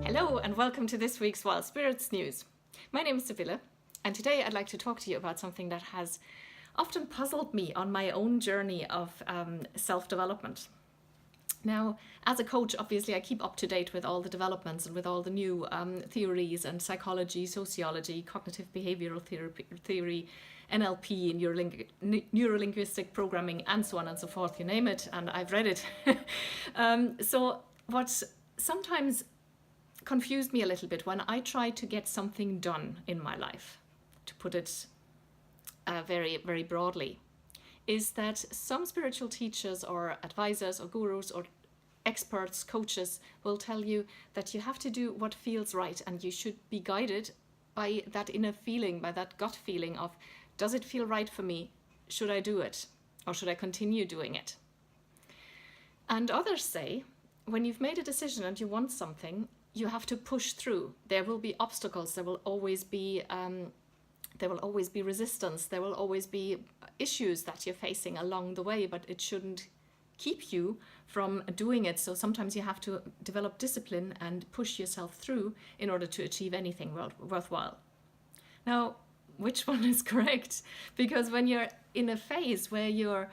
Hello and welcome to this week's Wild Spirits News. My name is Sibylle and today I'd like to talk to you about something that has often puzzled me on my own journey of self-development. Now, as a coach, obviously I keep up to date with all the developments and with all the new theories and psychology, sociology, cognitive behavioral theory, NLP, neuro-linguistic programming, and so on and so forth, you name it, and I've read it. So what sometimes confused me a little bit when I try to get something done in my life, to put it very, very broadly, is that some spiritual teachers or advisors or gurus or experts, coaches will tell you that you have to do what feels right and you should be guided by that inner feeling, by that gut feeling of, does it feel right for me? Should I do it? Or should I continue doing it? And others say, when you've made a decision and you want something, you have to push through. There will be obstacles. There will always be resistance. There will always be issues that you're facing along the way, but it shouldn't keep you from doing it. So sometimes you have to develop discipline and push yourself through in order to achieve anything worthwhile. Now, which one is correct? Because when you're in a phase where you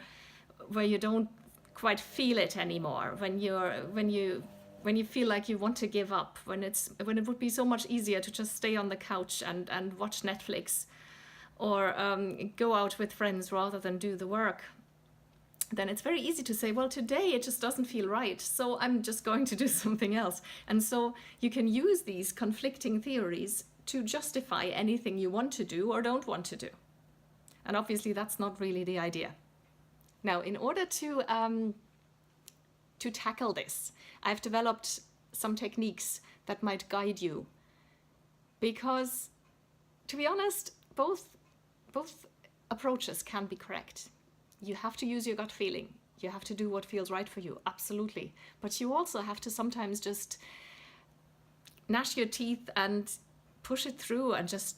don't quite feel it anymore, when you feel like you want to give up, when it would be so much easier to just stay on the couch and watch Netflix or go out with friends rather than do the work, then it's very easy to say, well, today it just doesn't feel right, so I'm just going to do something else. And so you can use these conflicting theories to justify anything you want to do or don't want to do. And obviously that's not really the idea. Now, in order to tackle this, I've developed some techniques that might guide you, because, to be honest, both approaches can be correct. You have to use your gut feeling. You have to do what feels right for you, absolutely. But you also have to sometimes just gnash your teeth and push it through and just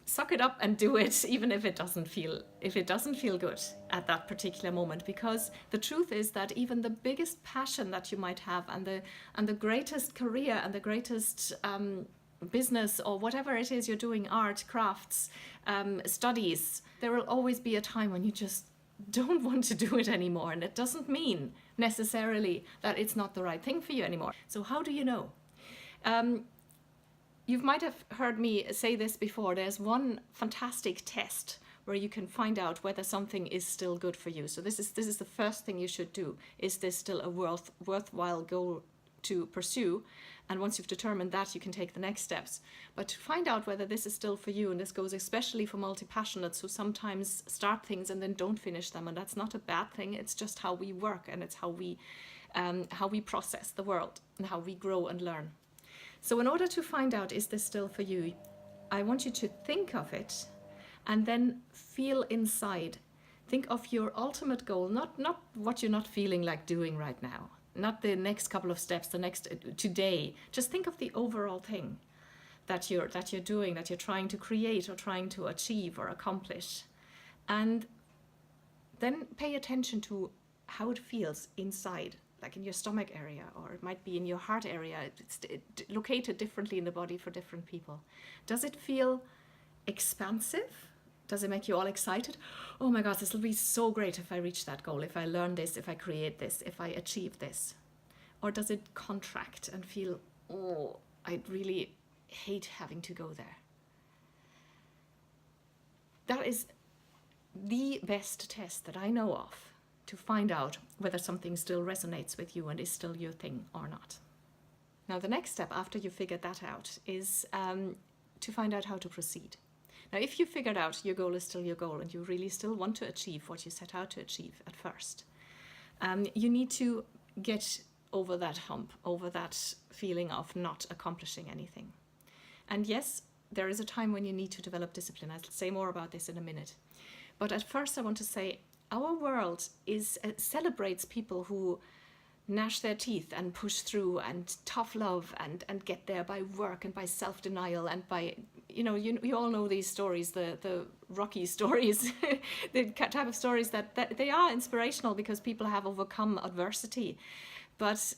suck it up and do it, even if it doesn't feel good at that particular moment. Because the truth is that even the biggest passion that you might have and the greatest career and the greatest business or whatever it is you're doing, art, crafts, studies, there will always be a time when you just don't want to do it anymore. And it doesn't mean necessarily that it's not the right thing for you anymore. So how do you know? You might have heard me say this before. There's one fantastic test where you can find out whether something is still good for you. So this is the first thing you should do. Is this still a worthwhile goal to pursue? And once you've determined that, you can take the next steps. But to find out whether this is still for you, and this goes especially for multi-passionates who sometimes start things and then don't finish them, and that's not a bad thing. It's just how we work, and it's how we process the world and how we grow and learn. So in order to find out, is this still for you, I want you to think of it and then feel inside. Think of your ultimate goal, not what you're not feeling like doing right now, not the next couple of steps, the next today. Just think of the overall thing that you're doing, that you're trying to create or trying to achieve or accomplish. And then pay attention to how it feels inside, like in your stomach area, or it might be in your heart area. It's located differently in the body for different people. Does it feel expansive? Does it make you all excited? Oh my God, this will be so great if I reach that goal, if I learn this, if I create this, if I achieve this. Or does it contract and feel, oh, I really hate having to go there? That is the best test that I know of to find out whether something still resonates with you and is still your thing or not. Now, the next step after you figured that out is to find out how to proceed. Now, if you figured out your goal is still your goal and you really still want to achieve what you set out to achieve at first, you need to get over that hump, over that feeling of not accomplishing anything. And yes, there is a time when you need to develop discipline. I'll say more about this in a minute. But at first I want to say, our world celebrates people who gnash their teeth and push through and tough love and get there by work and by self-denial and by, you all know these stories, the Rocky stories, the type of stories that they are inspirational because people have overcome adversity. But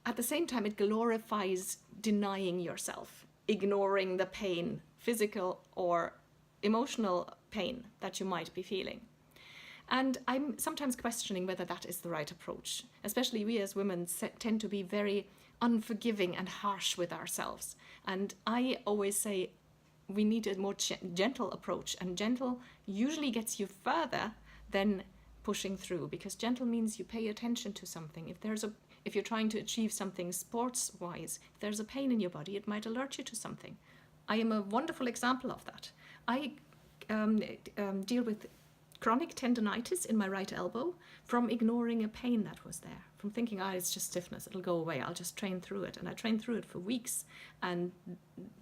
at the same time, it glorifies denying yourself, ignoring the pain, physical or emotional pain that you might be feeling. And I'm sometimes questioning whether that is the right approach. Especially we as women tend to be very unforgiving and harsh with ourselves. And I always say we need a more gentle approach. And gentle usually gets you further than pushing through, because gentle means you pay attention to something. If you're trying to achieve something sports-wise, if there's a pain in your body, it might alert you to something. I am a wonderful example of that. I deal with chronic tendonitis in my right elbow from ignoring a pain that was there, from thinking, it's just stiffness, it'll go away, I'll just train through it. And I trained through it for weeks, and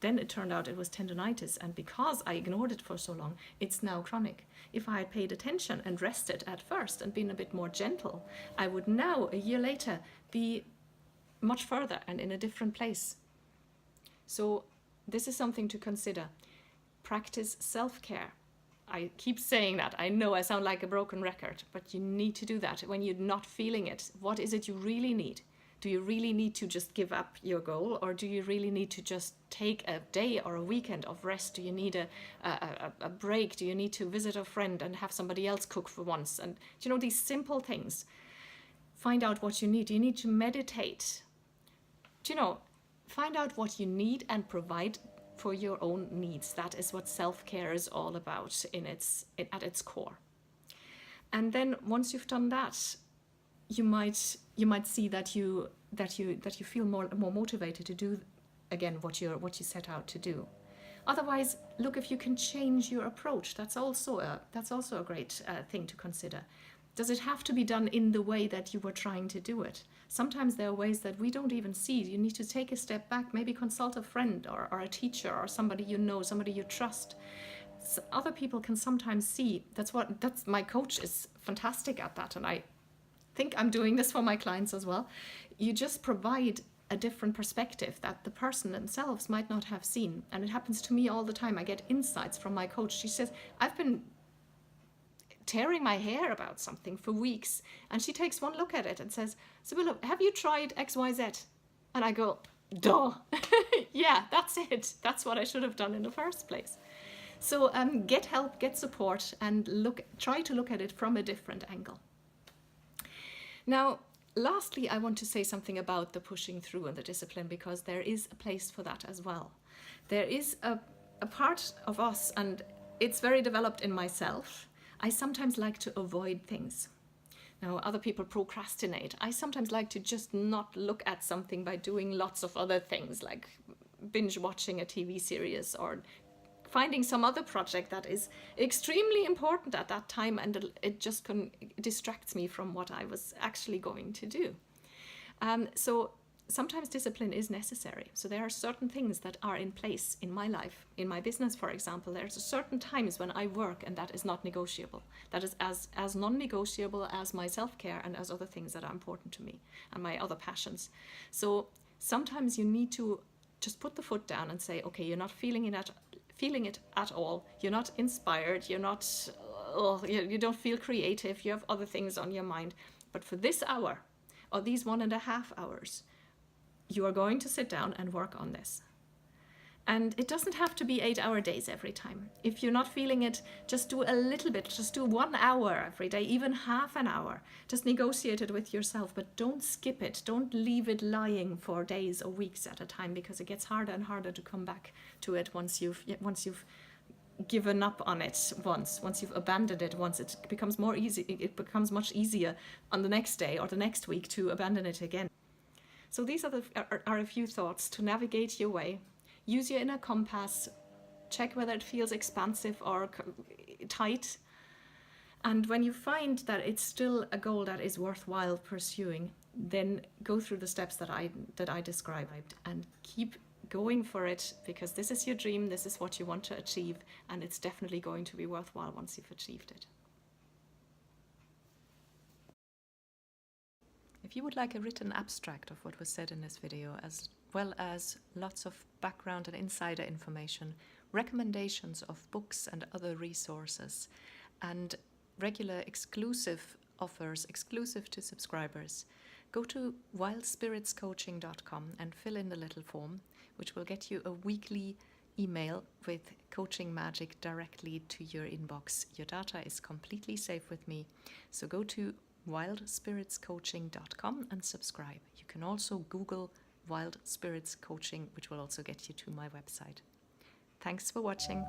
then it turned out it was tendonitis, and because I ignored it for so long, it's now chronic. If I had paid attention and rested at first and been a bit more gentle, I would now, a year later, be much further and in a different place. So this is something to consider. Practice self-care. I keep saying that. I know I sound like a broken record, but you need to do that when you're not feeling it. What is it you really need? Do you really need to just give up your goal, or do you really need to just take a day or a weekend of rest? Do you need a break? Do you need to visit a friend and have somebody else cook for once? And these simple things. Find out what you need. Do you need to meditate? Find out what you need and provide for your own needs. That is what self-care is all about at its core. And then once you've done that, you might see that you feel more motivated to do again what you set out to do. Otherwise, look if you can change your approach. That's also a great thing to consider. Does it have to be done in the way that you were trying to do it? Sometimes there are ways that we don't even see. You need to take a step back, maybe consult a friend or a teacher or somebody you know, somebody you trust. So other people can sometimes see. That's my coach is fantastic at that, and I think I'm doing this for my clients as well. You just provide a different perspective that the person themselves might not have seen. And it happens to me all the time. I get insights from my coach. She says, I've been tearing my hair about something for weeks, and she takes one look at it and says, Sibylla, have you tried XYZ? And I go, duh. Yeah, that's it. That's what I should have done in the first place. So get help, get support, and try to look at it from a different angle. Now, lastly, I want to say something about the pushing through and the discipline, because there is a place for that as well. There is a part of us, and it's very developed in myself. I sometimes like to avoid things. Now, other people procrastinate. I sometimes like to just not look at something by doing lots of other things, like binge watching a TV series or finding some other project that is extremely important at that time, and it just distracts me from what I was actually going to do. So sometimes discipline is necessary. So there are certain things that are in place in my life. In my business, for example, there's certain times when I work, and that is not negotiable. That is as non-negotiable as my self-care and as other things that are important to me and my other passions. So sometimes you need to just put the foot down and say, okay, you're not feeling it at all. You're not inspired. You're not, you don't feel creative. You have other things on your mind. But for this hour or these 1.5 hours, you are going to sit down and work on this. And it doesn't have to be 8-hour days every time. If you're not feeling it, just do a little bit. Just do 1 hour every day, even half an hour. Just negotiate it with yourself, but don't skip it. Don't leave it lying for days or weeks at a time, because it gets harder and harder to come back to it once you've given up on it once you've abandoned it once. It becomes more easy. It becomes much easier on the next day or the next week to abandon it again. So these are a few thoughts to navigate your way. Use your inner compass. Check whether it feels expansive or tight. And when you find that it's still a goal that is worthwhile pursuing, then go through the steps that I described and keep going for it, because this is your dream, this is what you want to achieve, and it's definitely going to be worthwhile once you've achieved it. If you would like a written abstract of what was said in this video, as well as lots of background and insider information, recommendations of books and other resources, and regular exclusive offers exclusive to subscribers, go to wildspiritscoaching.com and fill in the little form, which will get you a weekly email with coaching magic directly to your inbox. Your data is completely safe with me, so go to wildspiritscoaching.com and subscribe. You can also Google Wild Spirits Coaching, which will also get you to my website. Thanks for watching.